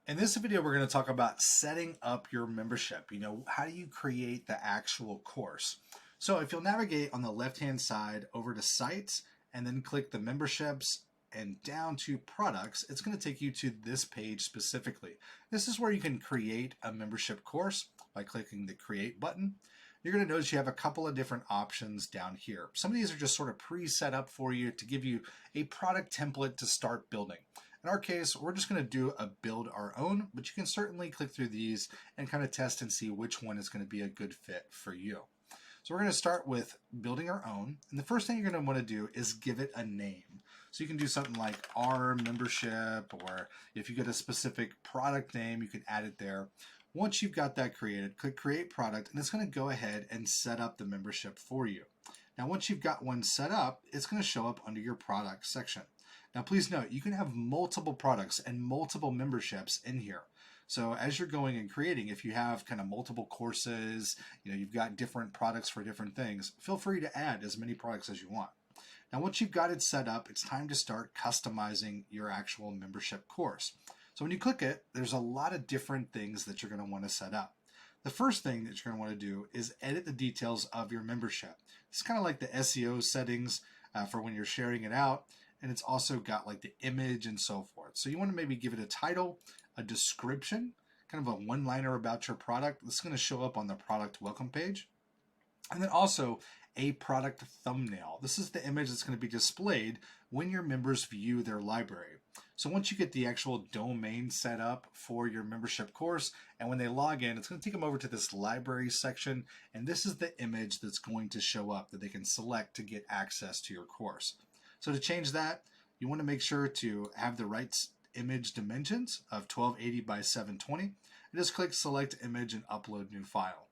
In this video, we're going to talk about setting up your membership. How do you create the actual course? So if you'll navigate on the left-hand side over to sites and then click the memberships and down to products, it's going to take you to this page specifically. This is where you can create a membership course by clicking the create button. You're going to notice you have a couple of different options down here. Some of these are just sort of pre-set up for you to give you a product template to start building. In our case, we're just going to do a build our own, but you can certainly click through these and kind of test and see which one is going to be a good fit for you. So we're going to start with building our own. And the first thing you're going to want to do is give it a name. So you can do something like our membership, or if you get a specific product name, you can add it there. Once you've got that created, click create product, and it's going to go ahead and set up the membership for you. Now, once you've got one set up, it's going to show up under your product section. Now, please note, you can have multiple products and multiple memberships in here. So as you're going and creating, if you have kind of multiple courses, you've got different products for different things, feel free to add as many products as you want. Now, once you've got it set up, it's time to start customizing your actual membership course. So when you click it, there's a lot of different things that you're going to want to set up. The first thing that you're going to want to do is edit the details of your membership. It's kind of like the SEO settings for when you're sharing it out. And it's also got like the image and so forth. So you want to maybe give it a title, a description, kind of a one-liner about your product. This is going to show up on the product welcome page. And then also a product thumbnail. This is the image that's going to be displayed when your members view their library. So once you get the actual domain set up for your membership course, and when they log in, it's going to take them over to this library section. And this is the image that's going to show up that they can select to get access to your course. So to change that, you want to make sure to have the right image dimensions of 1280 by 720. And just click select image and upload new file.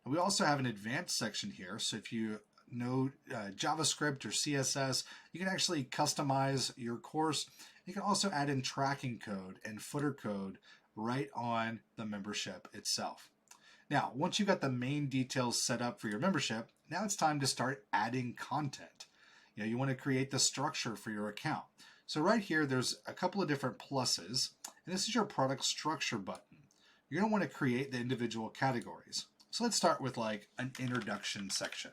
And we also have an advanced section here. So if you know JavaScript or CSS, you can actually customize your course. You can also add in tracking code and footer code right on the membership itself. Now, once you've got the main details set up for your membership, now it's time to start adding content. You want to create the structure for your account. So right here, there's a couple of different pluses, and this is your product structure button. You're going to want to create the individual categories. So let's start with like an introduction section.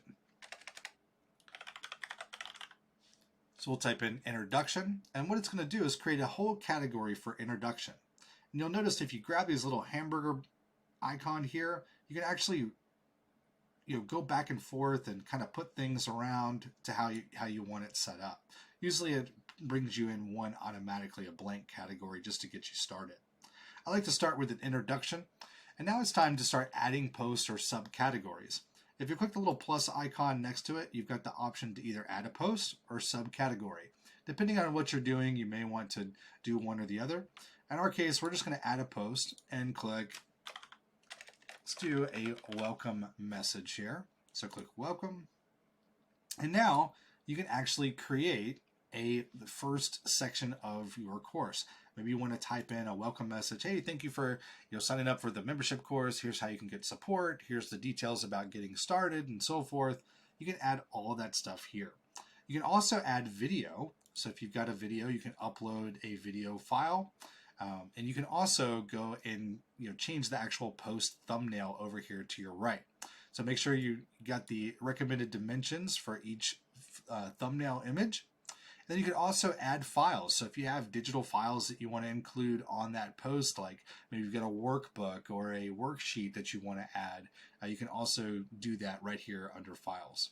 So we'll type in introduction, and what it's going to do is create a whole category for introduction. And you'll notice if you grab these little hamburger icon here, you can actually go back and forth and kind of put things around to how you want it set up. Usually it brings you in one automatically, a blank category, just to get you started. I like to start with an introduction, and now it's time to start adding posts or subcategories. If you click the little plus icon next to it, you've got the option to either add a post or subcategory. Depending on what you're doing, you may want to do one or the other. In our case, we're just going to add a post and click. Let's do a welcome message here. So click welcome. And now you can actually create the first section of your course. Maybe you want to type in a welcome message. Hey, thank you for signing up for the membership course. Here's how you can get support. Here's the details about getting started and so forth. You can add all of that stuff here. You can also add video. So if you've got a video, you can upload a video file. And you can also go and change the actual post thumbnail over here to your right. So make sure you got the recommended dimensions for each thumbnail image. And then you can also add files. So if you have digital files that you want to include on that post, like maybe you've got a workbook or a worksheet that you want to add, you can also do that right here under files.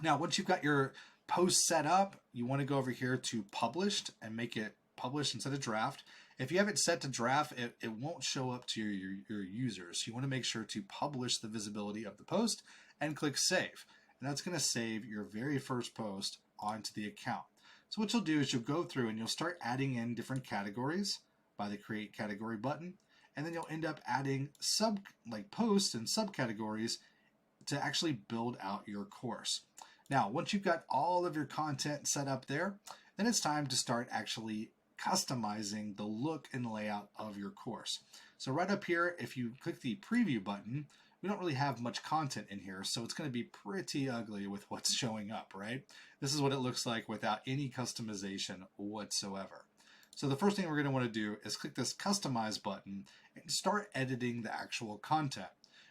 Now, once you've got your post set up, you want to go over here to published and make it published instead of draft. If you have it set to draft, it won't show up to your users. You want to make sure to publish the visibility of the post and click save. And that's going to save your very first post onto the account. So what you'll do is you'll go through and you'll start adding in different categories by the create category button. And then you'll end up adding posts and subcategories to actually build out your course. Now, once you've got all of your content set up there, then it's time to start actually customizing the look and layout of your course. So right up here, if you click the preview button, we don't really have much content in here, so it's going to be pretty ugly with what's showing up, right? This is what it looks like without any customization whatsoever. So the first thing we're going to want to do is click this Customize button and start editing the actual content.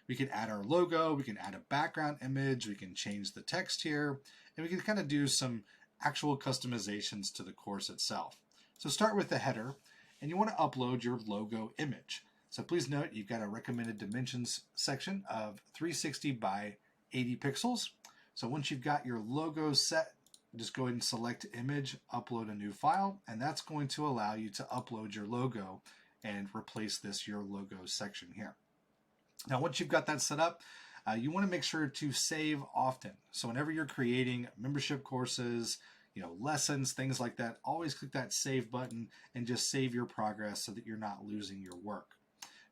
We can add our logo, we can add a background image, we can change the text here, and we can kind of do some actual customizations to the course itself. So start with the header, and you want to upload your logo image. So please note you've got a recommended dimensions section of 360 by 80 pixels. So once you've got your logo set, just go ahead and select image, upload a new file, and that's going to allow you to upload your logo and replace this your logo section here. Now once you've got that set up, you want to make sure to save often. So whenever you're creating membership courses, lessons, things like that, always click that save button and just save your progress so that you're not losing your work.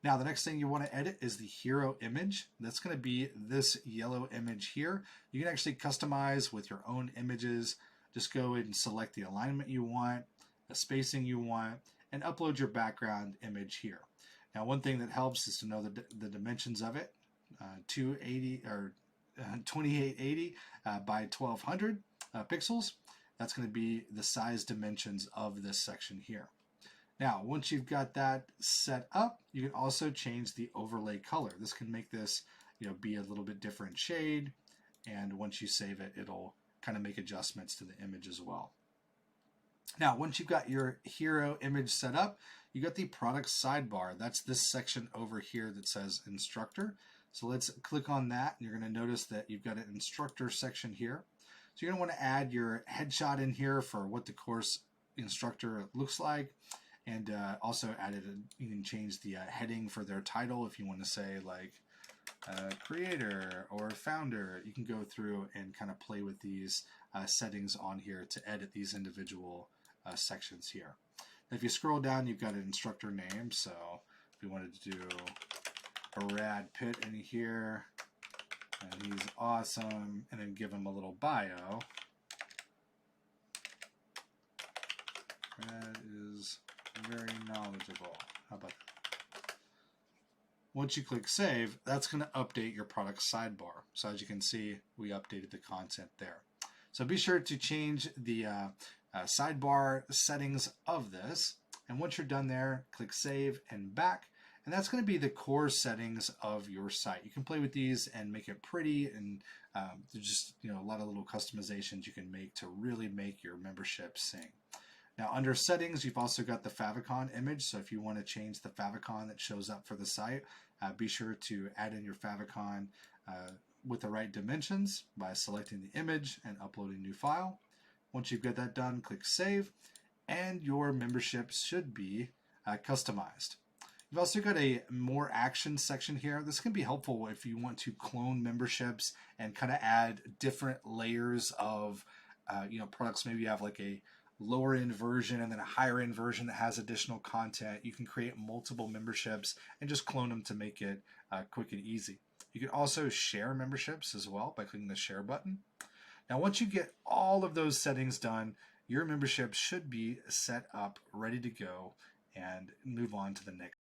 Now the next thing you want to edit is the hero image. That's going to be this yellow image here. You can actually customize with your own images. Just go ahead and select the alignment you want, the spacing you want, and upload your background image here. Now one thing that helps is to know the dimensions of it. 280 or 2880 by 1200 pixels. That's going to be the size dimensions of this section here. Now, once you've got that set up, you can also change the overlay color. This can make this, be a little bit different shade. And once you save it, it'll kind of make adjustments to the image as well. Now, once you've got your hero image set up, you got the product sidebar. That's this section over here that says instructor. So let's click on that, and you're going to notice that you've got an instructor section here. So you're going to want to add your headshot in here for what the course instructor looks like, and also you can change the heading for their title if you want to say like creator or founder. You can go through and kind of play with these settings on here to edit these individual sections here. Now, if you scroll down, you've got an instructor name. So if we wanted to do Brad Pitt in here, and he's awesome, and then give him a little bio. Brad is very knowledgeable. How about that? Once you click save, that's going to update your product sidebar. So as you can see, we updated the content there. So be sure to change the sidebar settings of this. And once you're done there, click save and back. And that's going to be the core settings of your site. You can play with these and make it pretty, and there's just a lot of little customizations you can make to really make your membership sing. Now under settings, you've also got the favicon image. So if you want to change the favicon that shows up for the site, be sure to add in your favicon with the right dimensions by selecting the image and uploading a new file. Once you've got that done, click save, and your membership should be customized. You've also got a more action section here. This can be helpful if you want to clone memberships and kind of add different layers of products. Maybe you have like a lower end version and then a higher end version that has additional content. You can create multiple memberships and just clone them to make it quick and easy. You can also share memberships as well by clicking the share button. Now once you get all of those settings done, your membership should be set up, ready to go, and move on to the next.